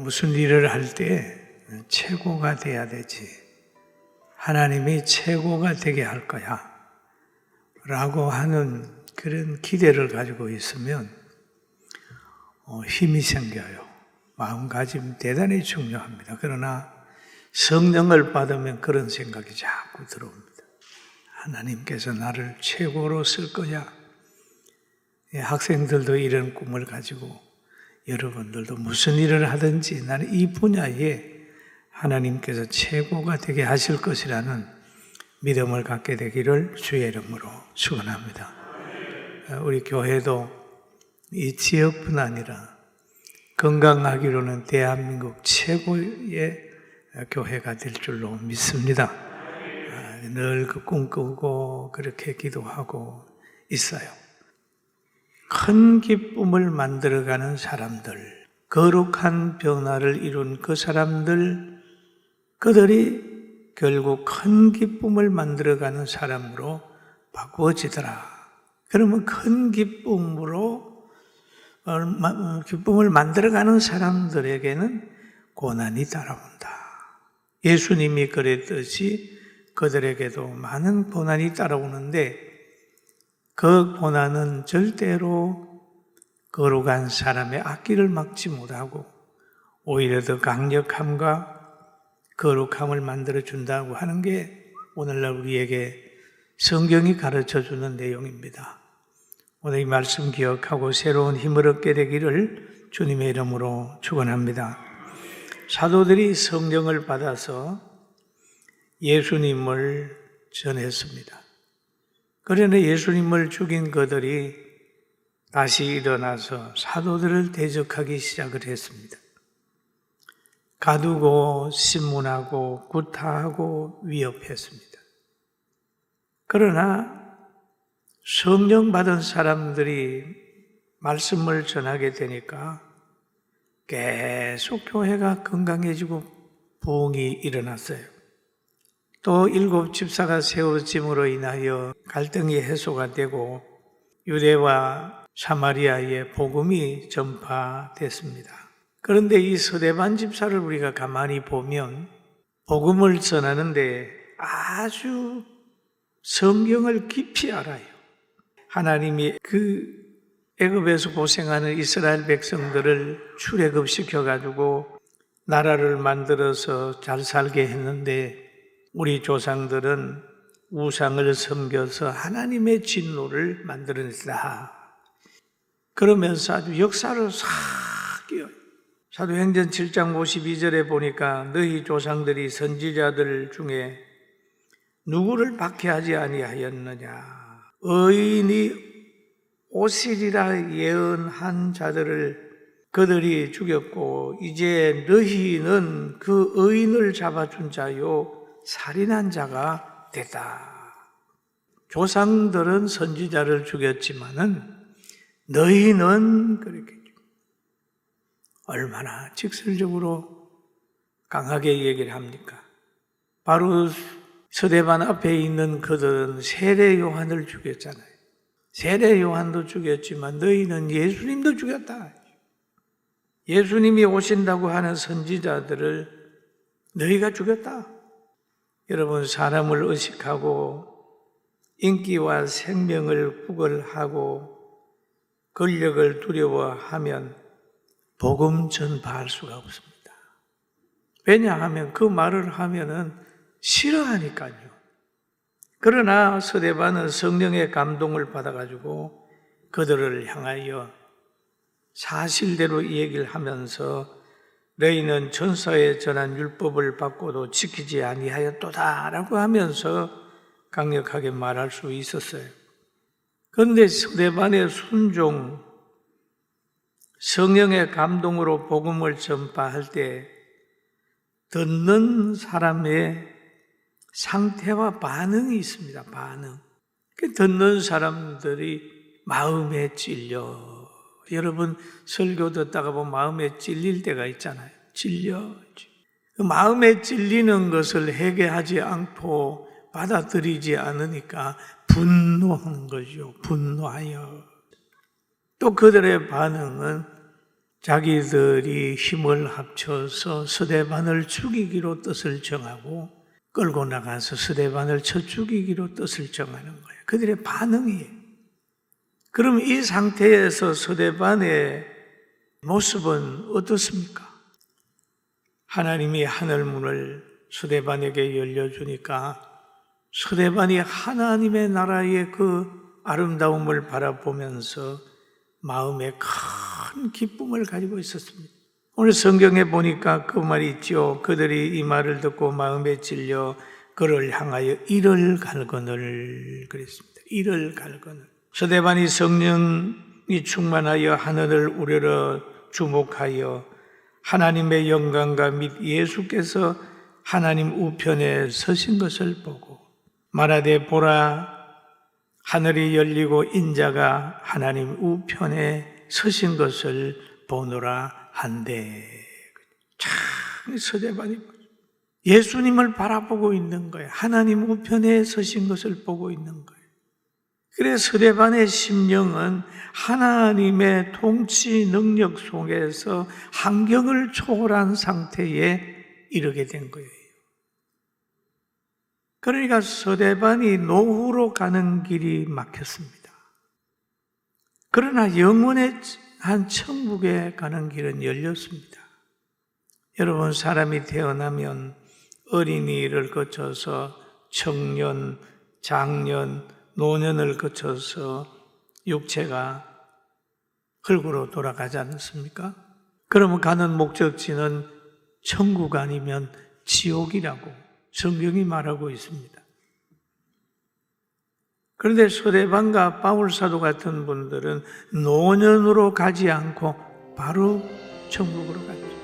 무슨 일을 할 때 최고가 돼야 되지. 하나님이 최고가 되게 할 거야. 라고 하는 그런 기대를 가지고 있으면 힘이 생겨요. 마음가짐 대단히 중요합니다. 그러나 성령을 받으면 그런 생각이 자꾸 들어옵니다. 하나님께서 나를 최고로 쓸 거야. 학생들도 이런 꿈을 가지고 여러분들도 무슨 일을 하든지 나는 이 분야에 하나님께서 최고가 되게 하실 것이라는 믿음을 갖게 되기를 주의 이름으로 축원합니다. 우리 교회도 이 지역뿐 아니라 건강하기로는 대한민국 최고의 교회가 될 줄로 믿습니다. 늘 그 꿈꾸고 그렇게 기도하고 있어요. 큰 기쁨을 만들어가는 사람들, 거룩한 변화를 이룬 그 사람들, 그들이 결국 큰 기쁨을 만들어가는 사람으로 바꾸어지더라. 그러면 큰 기쁨을 만들어가는 사람들에게는 고난이 따라온다. 예수님이 그랬듯이 그들에게도 많은 고난이 따라오는데 그 고난은 절대로 거룩한 사람의 앞길을 막지 못하고 오히려 더 강력함과 거룩함을 만들어준다고 하는 게 오늘날 우리에게 성경이 가르쳐주는 내용입니다. 오늘 이 말씀 기억하고 새로운 힘을 얻게 되기를 주님의 이름으로 축원합니다. 사도들이 성령을 받아서 예수님을 전했습니다. 그러나 예수님을 죽인 그들이 다시 일어나서 사도들을 대적하기 시작을 했습니다. 가두고 신문하고 구타하고 위협했습니다. 그러나 성령 받은 사람들이 말씀을 전하게 되니까 계속 교회가 건강해지고 부흥이 일어났어요. 또 7 집사가 세워짐으로 인하여 갈등이 해소가 되고 유대와 사마리아의 복음이 전파됐습니다. 그런데 이 스데반 집사를 우리가 가만히 보면 복음을 전하는데 아주 성경을 깊이 알아요. 하나님이 그 애굽에서 고생하는 이스라엘 백성들을 출애굽시켜가지고 나라를 만들어서 잘 살게 했는데 우리 조상들은 우상을 섬겨서 하나님의 진노를 만들어냈다. 그러면서 아주 역사를 싹 끼워요. 사도행전 7장 52절에 보니까 너희 조상들이 선지자들 중에 누구를 박해하지 아니하였느냐. 의인이 오시리라 예언한 자들을 그들이 죽였고 이제 너희는 그 의인을 잡아준 자요 살인한 자가 됐다. 조상들은 선지자를 죽였지만은 너희는 그렇게 얼마나 직설적으로 강하게 얘기를 합니까? 바로 스데반 앞에 있는 그들은 세례 요한을 죽였잖아요. 세례 요한도 죽였지만 너희는 예수님도 죽였다. 예수님이 오신다고 하는 선지자들을 너희가 죽였다. 여러분, 사람을 의식하고 인기와 생명을 구걸하고 권력을 두려워하면 복음 전파할 수가 없습니다. 왜냐하면 그 말을 하면은 싫어하니까요. 그러나 스데반은 성령의 감동을 받아가지고 그들을 향하여 사실대로 이 얘기를 하면서 너희는 전서에 전한 율법을 받고도 지키지 아니하였도다 라고 하면서 강력하게 말할 수 있었어요. 그런데 스데반의 순종, 성령의 감동으로 복음을 전파할 때 듣는 사람의 상태와 반응이 있습니다. 반응. 듣는 사람들이 마음에 찔려. 여러분 설교 듣다가 보면 마음에 찔릴 때가 있잖아요. 찔려. 그 마음에 찔리는 것을 회개하지 않고 받아들이지 않으니까 분노하는 거죠. 분노하여. 또 그들의 반응은 자기들이 힘을 합쳐서 스데반을 죽이기로 뜻을 정하고 끌고 나가서 스데반을 쳐 죽이기로 뜻을 정하는 거예요. 그들의 반응이에요. 그럼 이 상태에서 스데반의 모습은 어떻습니까? 하나님이 하늘문을 스데반에게 열려주니까 스데반이 하나님의 나라의 그 아름다움을 바라보면서 마음에 큰 기쁨을 가지고 있었습니다. 오늘 성경에 보니까 그 말이 있죠. 그들이 이 말을 듣고 마음에 찔려 그를 향하여 이를 갈거늘 그랬습니다. 이를 갈거늘. 스데반이 성령이 충만하여 하늘을 우러러 주목하여 하나님의 영광과 및 예수께서 하나님 우편에 서신 것을 보고 말하되 보라 하늘이 열리고 인자가 하나님 우편에 서신 것을 보노라 한데 참 스데반이 예수님을 바라보고 있는 거예요. 하나님 우편에 서신 것을 보고 있는 거예요. 그래서 스데반의 심령은 하나님의 통치 능력 속에서 환경을 초월한 상태에 이르게 된 거예요. 그러니까 스데반이 노후로 가는 길이 막혔습니다. 그러나 영원의 한 천국에 가는 길은 열렸습니다. 여러분, 사람이 태어나면 어린이를 거쳐서 청년, 장년, 노년을 거쳐서 육체가 흙으로 돌아가지 않습니까? 그러면 가는 목적지는 천국 아니면 지옥이라고 성경이 말하고 있습니다. 그런데 스데반과 바울 사도 같은 분들은 노년으로 가지 않고 바로 천국으로 갔죠.